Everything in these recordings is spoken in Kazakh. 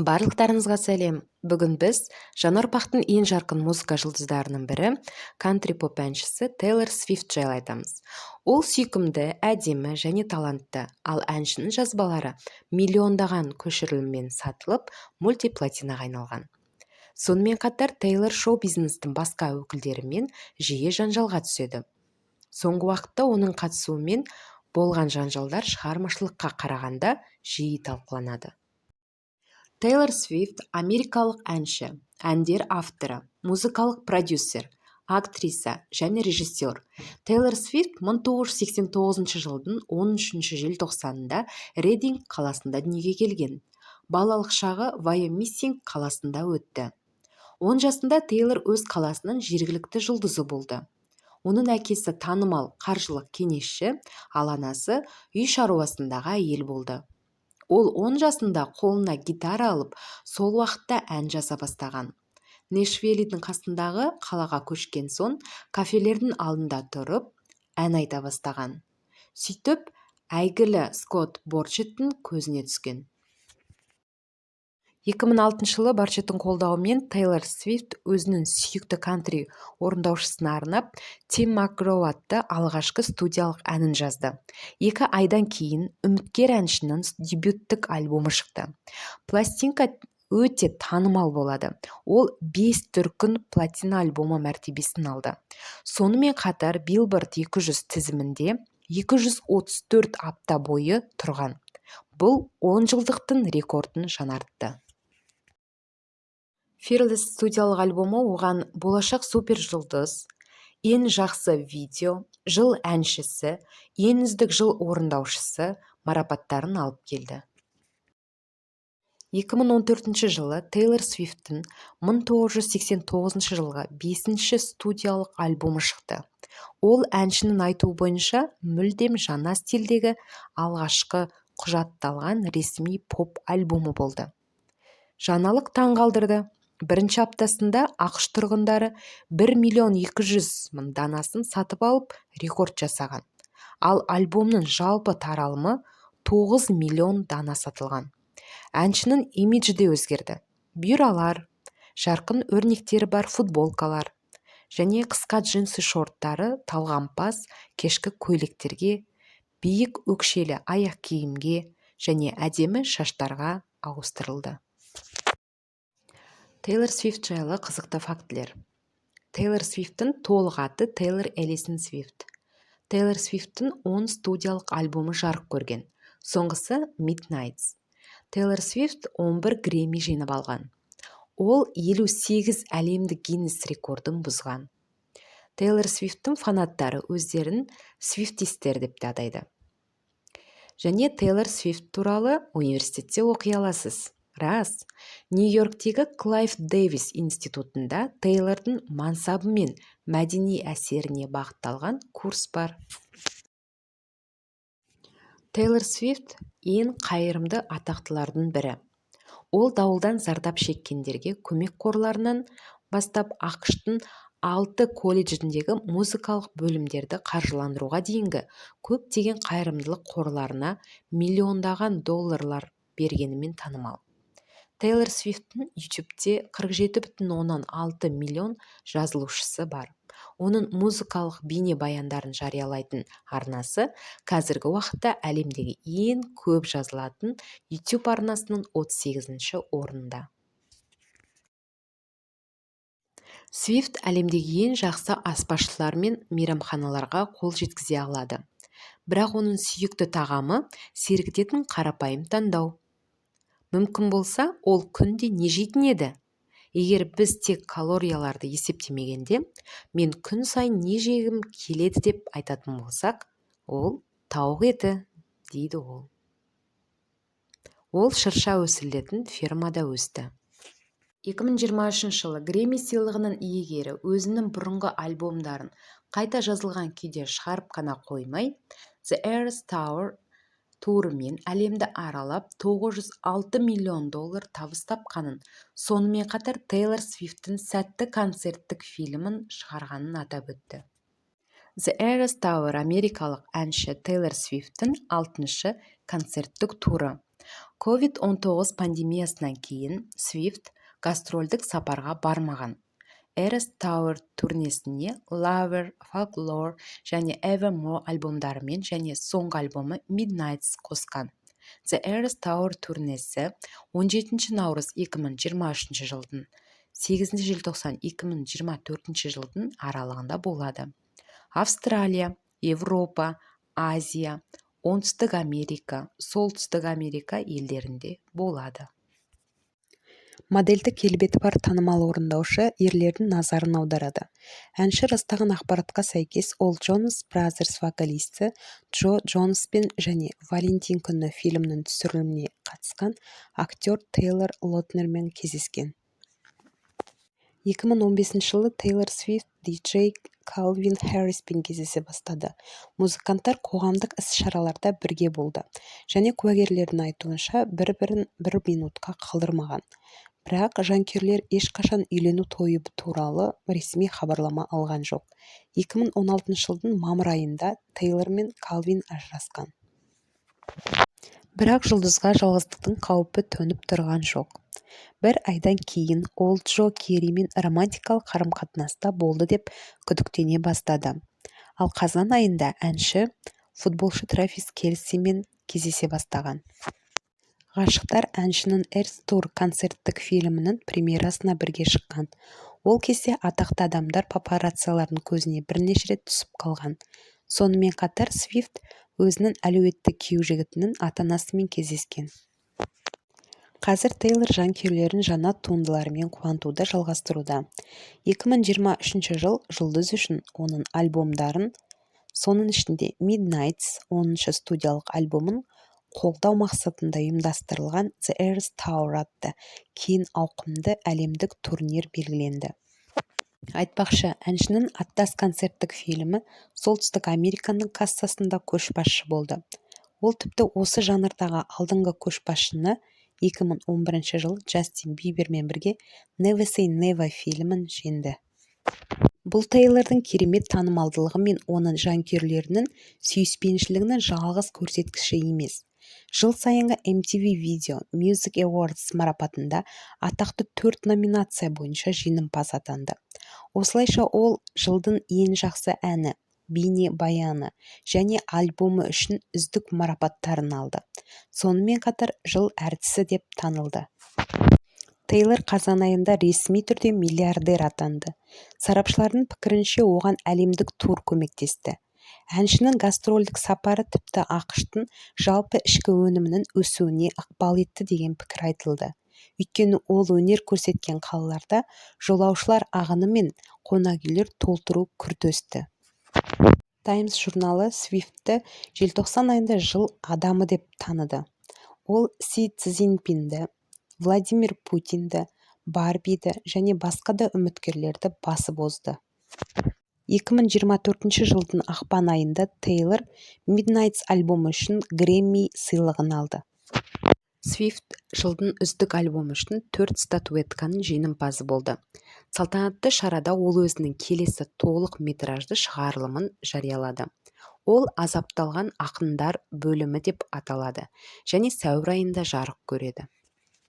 Барлықтарыңызға сәлем. Бүгін біз жаңа ұрпақтың ең жарқын музыка жұлдыздарының бірі, кантри поп әншісі Тейлор Свифт жайлы айтамыз. Ол сүйкімді, әдемі және талантты, ал әншінің жазбалары миллиондаған көшіріліммен сатылып, мультиплатинаға айналған. Сонымен қатар Тейлор шоу-бизнестің басқа өкілдерімен жиі жанжалға түседі. Соңғы уақытта оның қатысуымен болған жанжалдар шығармашылыққа қарағанда жиі талқыланады. Тейлор Свифт америкалық әнші, әндер авторы, музыкалық продюсер, актриса және режиссер. Тейлор Свифт 1989 жылдың 13 желтоқсанында Рединг қаласында дүниеге келген. Балалық шағы Вайоминг қаласында өтті. 10 жасында Тейлор өз қаласының жергілікті жұлдызы болды. Оның әкесі танымал қаржылық кеңесші, ал анасы үй шаруасындағы әйел болды. Ол 10 жасында қолына гитара алып, сол уақытта ән жаза бастаған. Нэшвиллдің қасындағы қалаға көшкен соң, кафелердің алдында тұрып, ән айта бастаған. Сөйтіп, әйгілі Скотт Борчеттің көзіне түскен. 2006 жылы Борчеттің қолдауымен Тейлор Свифт өзінің сүйікті кантри орындаушысына арнап Тим Макгроу атты алғашқы студиялық әнін жазды. 2 айдан кейін үміткер әншінің дебюттік альбомы шықты. Пластинка өте танымал болады. Ол 5 дүркін платина альбомы мәртебесін алды. Сонымен қатар Billboard 200 тізімінде 234 апта бойы тұрған. Бұл 10 жылдықтың рекордын жаңартты. Fearless студиялық альбомы оған болашақ супер жұлдыз, ең жақсы видео, жыл әншісі, ең үздік жыл орындаушысы марапаттарын алып келді. 2014 жылы Тейлор Свифттің 1989 жылғы 5-ші студиялық альбомы шықты. Ол әншінің айтуы бойынша мүлдем жаңа стильдегі алғашқы құжатталған ресми поп альбомы болды. Жаңалық таң қалдырды. Бірінші аптасында ақш тұрғындары 1.200.000 данасын сатып алып рекорд жасаған. Ал альбомның жалпы таралымы 9 миллион дана сатылған. Әншінің имиджі де өзгерді. Бұйралар, жарқын өрнектері бар футболкалар және қысқа джинсы шорттары талғампаз кешкі көйлектерге, биік өкшелі аяқ киімге және әдемі шаштарға ауыстырылды. Тейлор Свифт жайлы қызықты фактілер. Тейлор Свифттің толық аты Тейлор Элисон Свифт. Тейлор Свифттің 10 студиялық альбомы жарық көрген. Соңғысы Midnights. Тейлор Свифт 11 Грэмми жеңіп алған. Ол 58 әлемдік Гиннес рекордын бұзған. Тейлор Свифттің фанаттары өздерін свифтистер деп атайды. Және Тейлор Свифт туралы университетте оқи аласыз. Рас, Нью-Йорктегі Клайв Дэвис институтында Тейлордың мансабы мен мәдени әсеріне бағытталған курс бар. Тейлор Свифт ең қайырымды атақтылардың бірі. Ол дауылдан зардап шеккендерге көмек қорларынан бастап ақш-тың 6 колледжіндегі музыкалық бөлімдерді қаржыландыруға дейінгі көптеген қайырымдылық қорларына миллиондаған долларлар бергенімен танымал. Тейлор Свифттің YouTube'те 47,6 миллион жазылушысы бар. Оның музыкалық бейне баяндарын жариялайтын арнасы қазіргі уақытта әлемдегі ең көп жазылатын YouTube арнасының 38-ші орнында. Свифт әлемдегі ең жақсы аспазшылар мен мейрамханаларға қол жеткізе алады. Бірақ оның сүйікті тағамы сергітетін қарапайым таңдау. Мүмкін болса, ол күнде не жейтін еді? Егер біз тек калорияларды есептемегенде, мен күн сайын не жегім келеді деп айтатын болсақ, ол тауық еті, дейді ол. Ол шырша өсірілетін фермада өсті. 2023 жылы Грэмми сыйлығының иегері өзінің бұрынғы альбомдарын қайта жазылған күйде шығарып қана қоймай, The Eras Tour турымен әлемді аралап 906 миллион доллар табыс тапқанын, сонымен қатар Тейлор Свифттің сәтті концерттік фильмін шығарғанын атап өтті. The Eras Tour америкалық әнші Тейлор Свифттің 6-шы концерттік туры. COVID-19 пандемиясынан кейін Swift гастрольдік сапарға бармаған. Eras Tour турнесіне Lover, Folklore және Evermore альбомдарымен және соңғы альбомы Midnights қосқан. The Eras Tour турнесі 17 наурыз 2023 жылдың 8 желтоқсан 2024 жылдың аралығында болады. Австралия, Европа, Азия, Оңтүстік Америка, Солтүстік Америка елдерінде болады. Модельдік келбеті бар танымал орындаушы ерлердің назарын аударады. Әнші растаған ақпаратқа сәйкес ол Jonas Brothers вокалисті Джо Джонаспен және Валентин күні фильмінің түсіріліміне қатысқан актер Тейлор Лотнермен кездескен. 2015 жылы Тейлор Свифт диджей Калвин Харриспен кездесе бастады. Музыканттар қоғамдық іс-шараларда бірге болды және куәгерлердің айтуынша бір-бірін бір минутқа қалдырмаған. Бірақ жанкүйерлер ешқашан үйлену тойы туралы ресми хабарлама алған жоқ. 2016 жылдың мамыр айында Тейлор мен Калвин ажырасқан. Бірақ жұлдызға жалғыздықтың қаупі төніп тұрған жоқ. Бір айдан кейін ол Джо Керримен романтикалық қарым-қатынаста болды деп күдіктене бастады. Ал қазан айында әнші футболшы Трафис Келсимен кездесе бастаған. Ғашықтар әншінің Eras Tour концерттік фильмінің премьерасына бірге шыққан. Ол кезде атақты адамдар папараццилардың көзіне бірнеше рет түсіп қалған. Сонымен қатар Свифт өзінің әлеуетті күйеу жігітінің ата-анасымен кездескен. Қазір Тейлор жанкүйерлерін жаңа туындыларымен қуантуды жалғастыруда. 2023 жыл жұлдыз үшін оның альбомдарын, соның ішінде Midnights 10-шы студиялық альбомын қолдау мақсатында ұйымдастырылған The Eras Tour атты кең ауқымды әлемдік турнир белгіленді. Айтпақшы, әншінің аттас концерттік фильмі Солтүстік Американың кассасында көшбасшы болды. Ол тіпті осы жанрдағы алдыңғы көшбасшыны 2011 жылы Джастин Бибермен бірге Never Say Never фильмін жеңді. Бұл Тейлордың керемет танымалдылығы мен оның жанкүйерлерінің сүйіспеншілігінің жалғыз көрсеткіші емес. Жыл сайынғы MTV Video Music Awards марапатында атақты 4 номинация бойынша жеңімпаз атанды. Осылайша ол жылдың ең жақсы әні, бейне баяны және альбомы үшін үздік марапаттарын алды. Сонымен қатар жыл әртісі деп танылды. Тейлор қазан айында ресми түрде миллиардер атанды. Сарапшылардың пікірінше оған әлемдік тур көмектесті. Әншінің гастрольдік сапары тіпті ақш-тың жалпы ішкі өнімінің өсуіне ықпал етті деген пікір айтылды. Өйткені ол өнер көрсеткен қалаларда жолаушылар ағыны мен қонақүйлер толтыру күрт өсті. Times журналы Свифтті желтоқсан айында жыл адамы деп таныды. Ол Си Цзиньпинді, Владимир Путинді, Барбиді және басқа да үміткерлерді басып озды. 2024 жылдың ақпан айында Тейлор Midnights альбомы үшін Грэмми сыйлығын алды. Свифт жылдың үздік альбомы үшін 4 статуэтканың жеңімпазы болды. Салтанатты шарада ол өзінің келесі толық метражды шығарылымын жариялады. Ол азапталған ақындар бөлімі деп аталады және сәуір айында жарық көреді.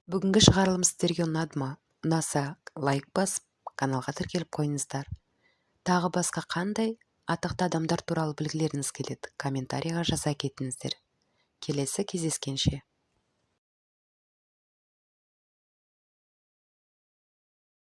Бүгінгі шығарылым сіздерге ұнады ма? Ұнаса, лайк басып, каналға тіркеліп қойыңыздар. Тағы басқа қандай атақты адамдар туралы білгілеріңіз келеді, комментарийға жаза кетіңіздер. Келесі кездескенше.